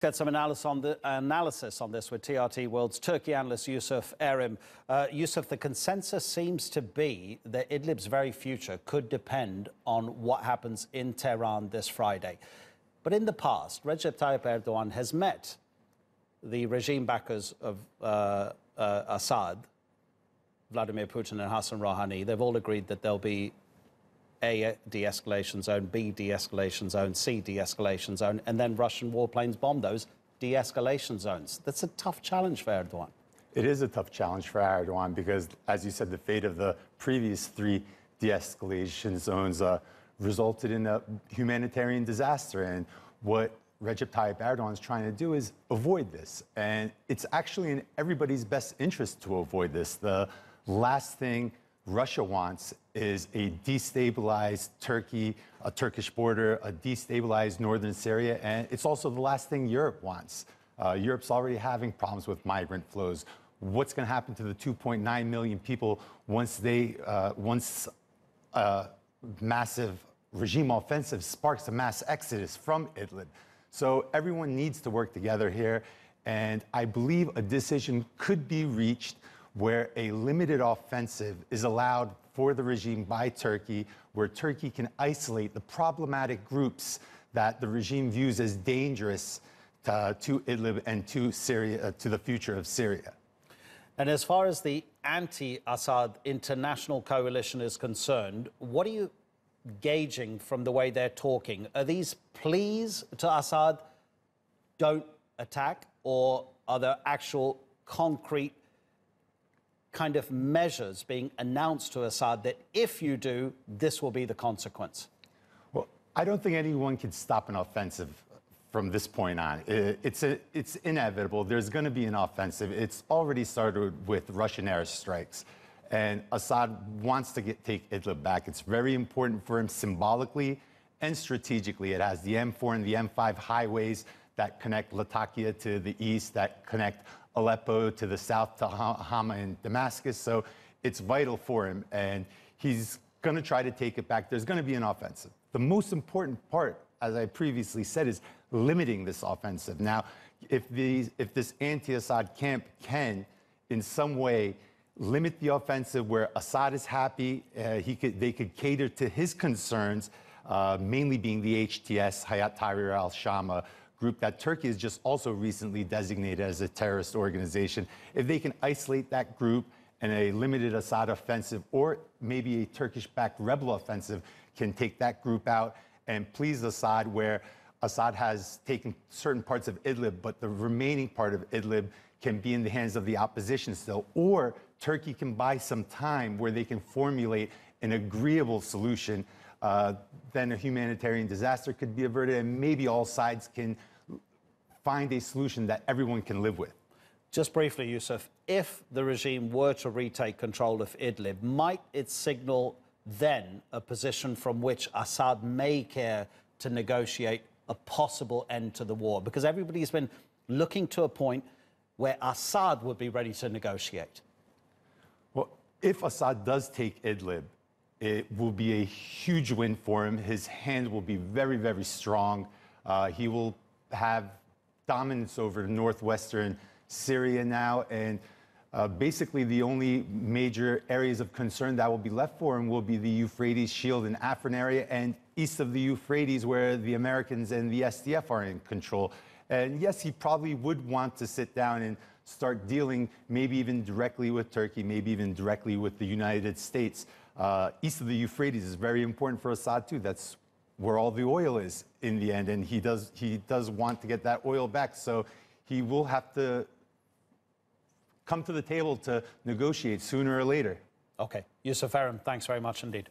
Get some analysis on this with TRT World's Turkey analyst Yusuf Erim. Yusuf, the consensus seems to be that Idlib's very future could depend on what happens in Tehran this Friday. But in the past, Recep Tayyip Erdogan has met the regime backers of Assad, Vladimir Putin and Hassan Rouhani. They've all agreed that there'll be A, de-escalation zone, B, de-escalation zone, C, de-escalation zone, and then Russian warplanes bomb those de-escalation zones. That's a tough challenge for Erdogan. It is a tough challenge for Erdogan because, as you said, the fate of the previous three de-escalation zones resulted in a humanitarian disaster. And what Recep Tayyip Erdogan is trying to do is avoid this. And it's actually in everybody's best interest to avoid this. The last thing Russia wants is a destabilized Turkey, a Turkish border, a destabilized northern Syria, and it's also the last thing Europe wants. Europe's already having problems with migrant flows. What's going to happen to the 2.9 million people once a massive regime offensive sparks a mass exodus from Idlib? So everyone needs to work together here, and I believe a decision could be reached where a limited offensive is allowed for the regime by Turkey, where Turkey can isolate the problematic groups that the regime views as dangerous to Idlib and to Syria, to the future of Syria. And as far as the anti-Assad international coalition is concerned, what are you gauging from the way they're talking? Are these pleas to Assad, don't attack, or are there actual concrete kind of measures being announced to Assad that if you do, this will be the consequence? Well, I don't think anyone can stop an offensive from this point on. It's inevitable. There's going to be an offensive. It's already started with Russian airstrikes. And Assad wants to take Idlib back. It's very important for him symbolically and strategically. It has the M4 and the M5 highways that connect Latakia to the east, that connect Aleppo to the south to Hama and Damascus. So it's vital for him, and he's going to try to take it back. There's going to be an offensive. The most important part, as I previously said, is limiting this offensive. Now, if this anti-Assad camp can, in some way, limit the offensive where Assad is happy, they could cater to his concerns, mainly being the HTS, Hayat Tahrir al-Sham group that Turkey has just also recently designated as a terrorist organization. If they can isolate that group and a limited Assad offensive, or maybe a Turkish-backed rebel offensive, can take that group out and please Assad, where Assad has taken certain parts of Idlib, but the remaining part of Idlib can be in the hands of the opposition still, or Turkey can buy some time where they can formulate an agreeable solution. Then a humanitarian disaster could be averted, and maybe all sides can find a solution that everyone can live with. Just briefly, Yusuf, if the regime were to retake control of Idlib, might it signal then a position from which Assad may care to negotiate a possible end to the war? Because everybody's been looking to a point where Assad would be ready to negotiate. Well, if Assad does take Idlib, it will be a huge win for him. His hand will be very, very strong. He will have dominance over northwestern Syria now. And basically, the only major areas of concern that will be left for him will be the Euphrates Shield and Afrin area, and east of the Euphrates, where the Americans and the SDF are in control. And yes, he probably would want to sit down and start dealing maybe even directly with Turkey, maybe even directly with the United States. East of the Euphrates is very important for Assad too. That's where all the oil is in the end, and he does want to get that oil back. So he will have to come to the table to negotiate sooner or later. Okay. Yusuf Erim, thanks very much indeed.